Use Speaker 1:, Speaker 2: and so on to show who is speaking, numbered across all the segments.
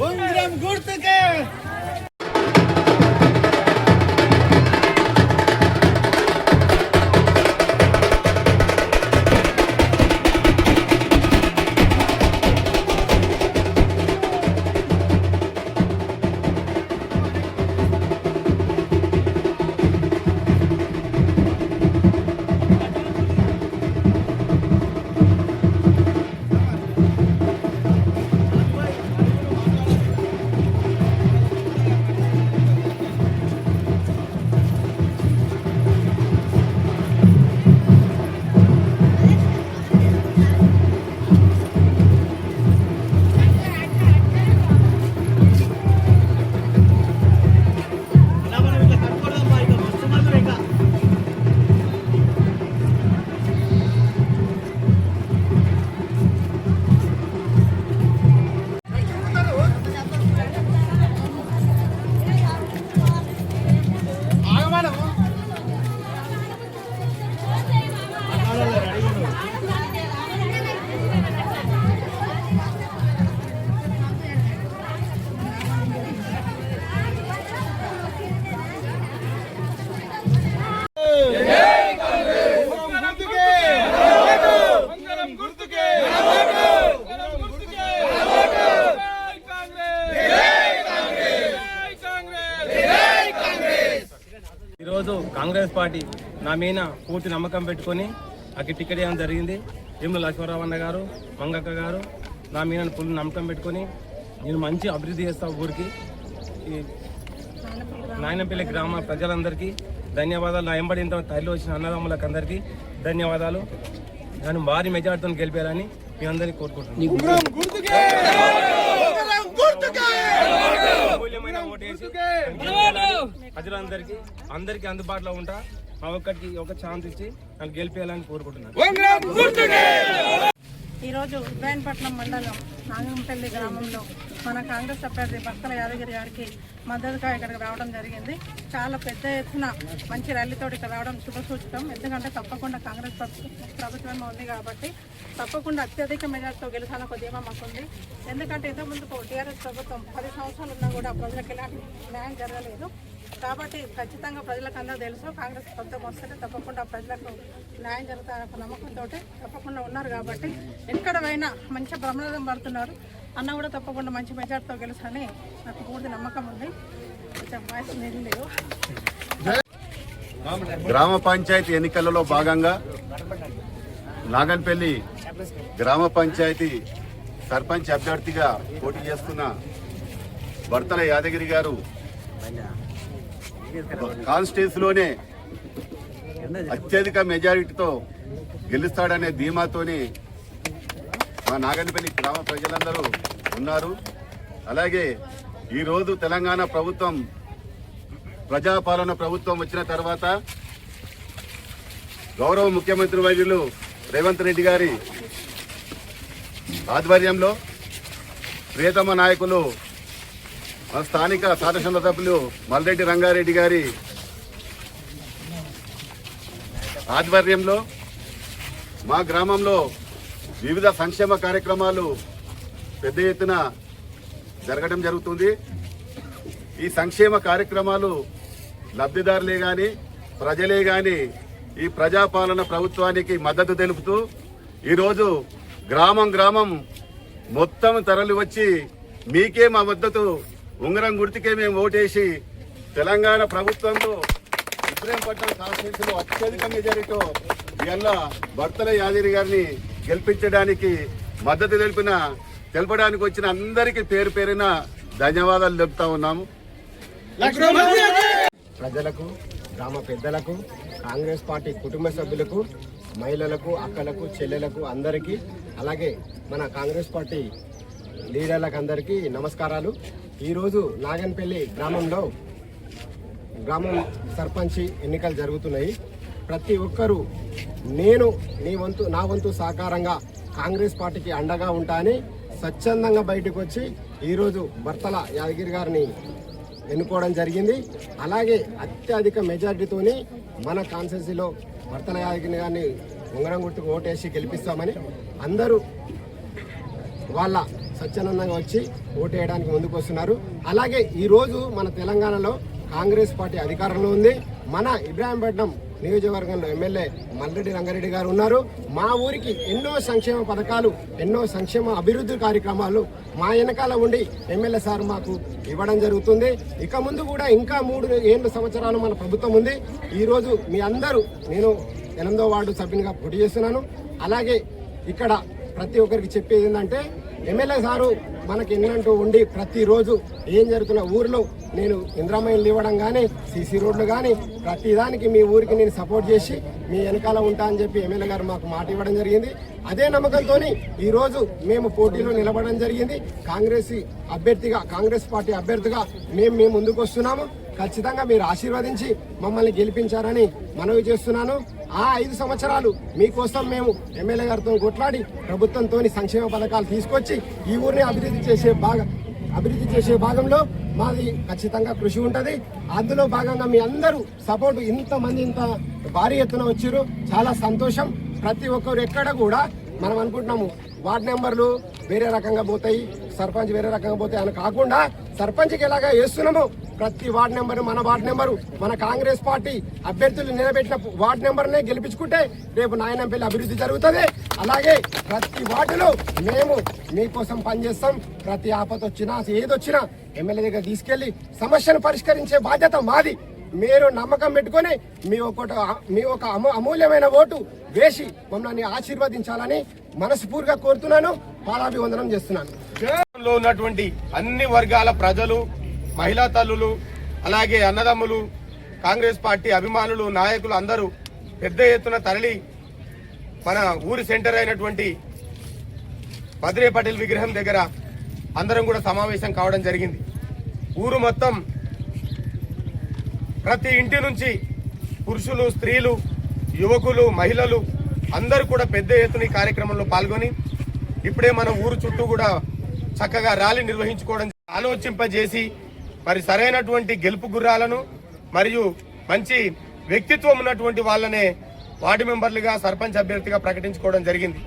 Speaker 1: ఉంగరం గుర్తుకే
Speaker 2: ఈరోజు కాంగ్రెస్ పార్టీ నా మీద పూర్తి నమ్మకం పెట్టుకొని అక్కడ టికెట్ ఇవ్వడం జరిగింది. వేముల లక్ష్మణరావు అన్న గారు, మంగక్క గారు నా మీద ఫుల్ నమ్మకం పెట్టుకొని నేను మంచి అభివృద్ధి చేస్తా ఊరికి. ఈ నాయనంపల్లి గ్రామ ప్రజలందరికీ ధన్యవాదాలు. నా ఎంబడి ఇంత తల్లి వచ్చిన అన్నదమ్ములకు అందరికీ ధన్యవాదాలు. నన్ను భారీ మెజార్టీతో గెలిపారని మీ అందరినీ కోరుకుంటున్నాను. ప్రజలందరికీ అందుబాటులో ఉంటా. మా ఒక్కరికి ఒక ఛాన్స్ ఇచ్చి నన్ను గెలిపేయాలని కోరుకుంటున్నాను.
Speaker 3: ఈరోజు ఇబ్రాహీంపట్నం మండలం నాగంపల్లి గ్రామంలో మన కాంగ్రెస్ అభ్యర్థి భర్తల యాదగిరి గారికి మద్దతుగా ఇక్కడికి రావడం జరిగింది. చాలా పెద్ద ఎత్తున మంచి ర్యాలీతో ఇక్కడ రావడం శుభసూచకం. ఎందుకంటే తప్పకుండా కాంగ్రెస్ ప్రభుత్వం ఉంది కాబట్టి తప్పకుండా అత్యధిక మెజార్టీతో గెలిచాలని ఒక ధీమా మాకుంది. ఎందుకంటే ఇంతకుముందుకు టీఆర్ఎస్ ప్రభుత్వం 10 సంవత్సరాలు ఉన్నా కూడా ప్రజలకు ఎలాంటి న్యాయం జరగలేదు. కాబట్టి ఖచ్చితంగా ప్రజలకు అందరూ తెలుసు కాంగ్రెస్ ప్రభుత్వం వస్తే తప్పకుండా ప్రజలకు న్యాయం జరుగుతారనే ఒక నమ్మకంతో తప్పకుండా ఉన్నారు. కాబట్టి ఎక్కడ పోయినా మంచి బ్రహ్మరథం పడుతున్నారు. అన్న కూడా తప్పకుండా మంచి మెజార్టీతో గెలుసని నాకు పూర్తి నమ్మకం ఉంది. లేదు
Speaker 4: గ్రామ పంచాయతీ ఎన్నికలలో భాగంగా నాగన్పల్లి గ్రామ పంచాయతీ సర్పంచ్ అభ్యర్థిగా పోటీ చేస్తున్న భర్తల యాదగిరి గారు కాన్స్టిట్యూన్సీలోనే అత్యధిక మెజారిటీతో గెలుస్తాడనే ధీమాతోని మా నాగన్పల్లి గ్రామ ప్రజలందరూ ఉన్నారు. అలాగే ఈరోజు తెలంగాణ ప్రభుత్వం ప్రజాపాలన ప్రభుత్వం వచ్చిన తర్వాత గౌరవ ముఖ్యమంత్రి వర్యులు రేవంత్ రెడ్డి గారి ఆధ్వర్యంలో ప్రియతమ నాయకులు స్థానిక శాసనసభ సభ్యులు మల్రెడ్డి రంగారెడ్డి గారి ఆధ్వర్యంలో మా గ్రామంలో వివిధ సంక్షేమ కార్యక్రమాలు పెద్ద ఎత్తున జరగడం జరుగుతుంది. ఈ సంక్షేమ కార్యక్రమాలు లబ్ధిదారులే కానీ ప్రజలే కానీ ఈ ప్రజాపాలన ప్రభుత్వానికి మద్దతు తెలుపుతూ ఈరోజు గ్రామం గ్రామం మొత్తం తరలి వచ్చి మీకే మా మద్దతు, ఉంగరం గుర్తుకే మేము ఓటేసి తెలంగాణ ప్రభుత్వంలో ఇబ్రాహీంపట్నం కాన్స్టిట్యూన్సీలో అత్యధిక మెజారిటీతో ఇవాళ భర్తల యాదగిరి గారిని గెలిపించడానికి మద్దతు తెలపడానికి వచ్చిన అందరికీ పేరు పేరున ధన్యవాదాలు తెలుపుతా ఉన్నాము.
Speaker 5: ప్రజలకు, గ్రామ పెద్దలకు, కాంగ్రెస్ పార్టీ కుటుంబ సభ్యులకు, మహిళలకు, అక్కలకు, చెల్లెలకు అందరికీ, అలాగే మన కాంగ్రెస్ పార్టీ లీడర్లకు అందరికీ నమస్కారాలు. ఈరోజు నాగన్పల్లి గ్రామంలో గ్రామం సర్పంచ్ ఎన్నికలు జరుగుతున్నాయి. ప్రతి ఒక్కరూ నా వంతు సహకారంగా కాంగ్రెస్ పార్టీకి అండగా ఉంటా అని స్వచ్ఛందంగా బయటకు వచ్చి ఈరోజు బర్తల యాదగిరి గారిని ఎన్నుకోవడం జరిగింది. అలాగే అత్యధిక మెజార్టీతోని మన కాన్స్టిట్యూన్సీలో బర్తల యాదగిరి గారిని ఉంగరం గుర్తుకు ఓటేసి గెలిపిస్తామని అందరూ వాళ్ళ స్వచ్ఛందంగా వచ్చి ఓటు వేయడానికి ముందుకు వస్తున్నారు. అలాగే ఈరోజు మన తెలంగాణలో కాంగ్రెస్ పార్టీ అధికారంలో ఉంది. మన ఇబ్రాహీంపట్నం నియోజకవర్గంలో ఎమ్మెల్యే మల్రెడ్డి రంగారెడ్డి గారు ఉన్నారు. మా ఊరికి ఎన్నో సంక్షేమ పథకాలు, ఎన్నో సంక్షేమ అభివృద్ధి కార్యక్రమాలు మా వెనకాల ఉండి ఎమ్మెల్యే సార్ మాకు ఇవ్వడం జరుగుతుంది. ఇక ముందు కూడా ఇంకా 3 సంవత్సరాలు మన ప్రభుత్వం ఉంది. ఈరోజు మీ అందరూ, నేను 8వ వార్డు సభ్యునిగా పోటీ చేస్తున్నాను. అలాగే ఇక్కడ ప్రతి ఒక్కరికి చెప్పేది ఏంటంటే, ఎమ్మెల్యే సారు మనకి ఎన్నంటూ ఉండి ప్రతిరోజు ఏం జరుగుతున్న ఊరిలో నేను ఇంద్రామయ్యలు ఇవ్వడం కానీ, సీసీ రోడ్లు కానీ, ప్రతిదానికి మీ ఊరికి నేను సపోర్ట్ చేసి మీ వెనకాల ఉంటా అని చెప్పి ఎమ్మెల్యే గారు మాకు మాట ఇవ్వడం జరిగింది. అదే నమ్మకంతో ఈరోజు మేము పోటీలో నిలబడడం జరిగింది. కాంగ్రెస్ పార్టీ అభ్యర్థిగా మేము ముందుకు వస్తున్నాము. ఖచ్చితంగా మీరు ఆశీర్వదించి మమ్మల్ని గెలిపించారని మనవి చేస్తున్నాను. ఆ 5 సంవత్సరాలు మీకోసం మేము ఎమ్మెల్యే గారితో కొట్లాడి ప్రభుత్వంతో సంక్షేమ పథకాలు తీసుకొచ్చి ఈ ఊరిని అభివృద్ధి చేసే భాగంలో మాది ఖచ్చితంగా కృషి ఉంటుంది. అందులో భాగంగా మీ అందరూ సపోర్ట్, ఇంత భారీ ఎత్తున వచ్చారు, చాలా సంతోషం. ప్రతి ఒక్కరు ఎక్కడ కూడా మనం అనుకుంటున్నాము వార్డు నెంబర్లు వేరే రకంగా పోతాయి, సర్పంచ్ వేరే రకంగా పోతాయి అని కాకుండా, సర్పంచ్కి ఎలాగా వేస్తున్నామో ప్రతి వార్డు నెంబరు మన కాంగ్రెస్ పార్టీ అభ్యర్థులు నిలబెట్టిన వార్డు నెంబర్నే గెలిపించుకుంటే రేపు నాయనంపల్లి అభివృద్ధి జరుగుతుంది. అలాగే ప్రతి వార్డులో మేము మీకోసం పనిచేస్తాం. ప్రతి ఆపద వచ్చినా ఏదొచ్చినా ఎమ్మెల్యే దగ్గర తీసుకెళ్లి సమస్యను పరిష్కరించే బాధ్యత మాది. మీరు నమ్మకం పెట్టుకొని మీ ఒక అమూల్యమైన ఓటు వేసి మమ్మల్ని ఆశీర్వదించాలని మనస్ఫూర్తిగా కోరుతున్నాను. పాదాభివందనం చేస్తున్నాను.
Speaker 2: లో ఉన్నటువంటి అన్ని వర్గాల ప్రజలు, మహిళా తల్లులు, అలాగే అన్నదమ్ములు, కాంగ్రెస్ పార్టీ అభిమానులు, నాయకులు అందరూ పెద్ద ఎత్తున తరలి మన ఊరి సెంటర్ అయినటువంటి భద్రే పటేల్ విగ్రహం దగ్గర అందరం కూడా సమావేశం కావడం జరిగింది. ఊరు మొత్తం ప్రతి ఇంటి నుంచి పురుషులు, స్త్రీలు, యువకులు, మహిళలు అందరూ కూడా పెద్ద ఎత్తున ఈ కార్యక్రమంలో పాల్గొని ఇప్పుడే మన ఊరు చుట్టూ కూడా చక్కగా ర్యాలీ నిర్వహించుకోవడం ఆలోచింపజేసి మరి సరైనటువంటి గెలుపు గుర్రాలను మరియు మంచి వ్యక్తిత్వం ఉన్నటువంటి వాళ్ళనే వార్డు మెంబర్లుగా, సర్పంచ్ అభ్యర్థిగా ప్రకటించుకోవడం జరిగింది.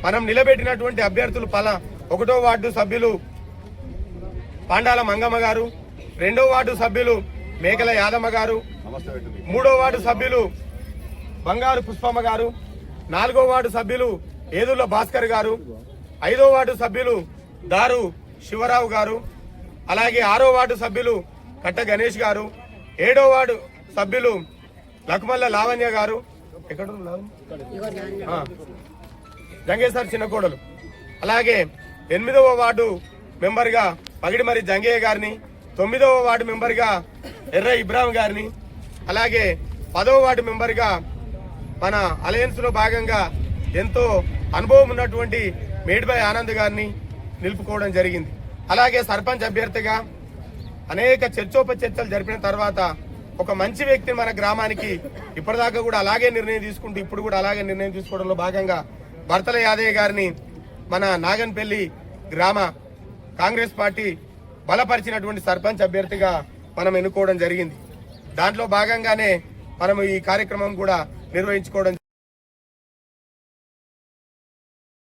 Speaker 2: మనం నిలబెట్టినటువంటి అభ్యర్థులు 1వ వార్డు సభ్యులు పాండాల మంగమ్మ గారు, 2వ వార్డు సభ్యులు మేకల యాదమ్మ గారు, 3వ వార్డు సభ్యులు బంగారు పుష్పమ్మ గారు, 4వ వార్డు సభ్యులు ఏదుల భాస్కర్ గారు, 5వ వార్డు సభ్యులు దారు శివరావు గారు, అలాగే 6వ వార్డు సభ్యులు కట్ట గణేష్ గారు, 7వ వార్డు సభ్యులు లక్మల్ల లావణ్య గారు, జంగేశ్వర్ చిన్నకోడలు, అలాగే 8వ వార్డు మెంబర్గా పగిడిమరి జంగయ్య గారిని, 9వ వార్డు మెంబర్గా ఎర్ర ఇబ్రాహిం గారిని, అలాగే 10వ వార్డు మెంబర్గా మన అలయన్స్ లో భాగంగా ఎంతో అనుభవం ఉన్నటువంటి మేడిబాయ్ ఆనంద్ గారిని నిలుపుకోవడం జరిగింది. అలాగే సర్పంచ్ అభ్యర్థిగా అనేక చర్చోపచర్చలు జరిపిన తర్వాత ఒక మంచి వ్యక్తిని మన గ్రామానికి ఇప్పటిదాకా కూడా అలాగే నిర్ణయం తీసుకుంటూ ఇప్పుడు కూడా అలాగే నిర్ణయం తీసుకోవడంలో భాగంగా బర్తల యాదయ్య గారిని మన నాగన్పల్లి గ్రామ కాంగ్రెస్ పార్టీ బలపరిచినటువంటి సర్పంచ్ అభ్యర్థిగా మనం ఎన్నుకోవడం జరిగింది. దాంట్లో భాగంగానే మనం ఈ కార్యక్రమం కూడా నిర్వహించుకోవడం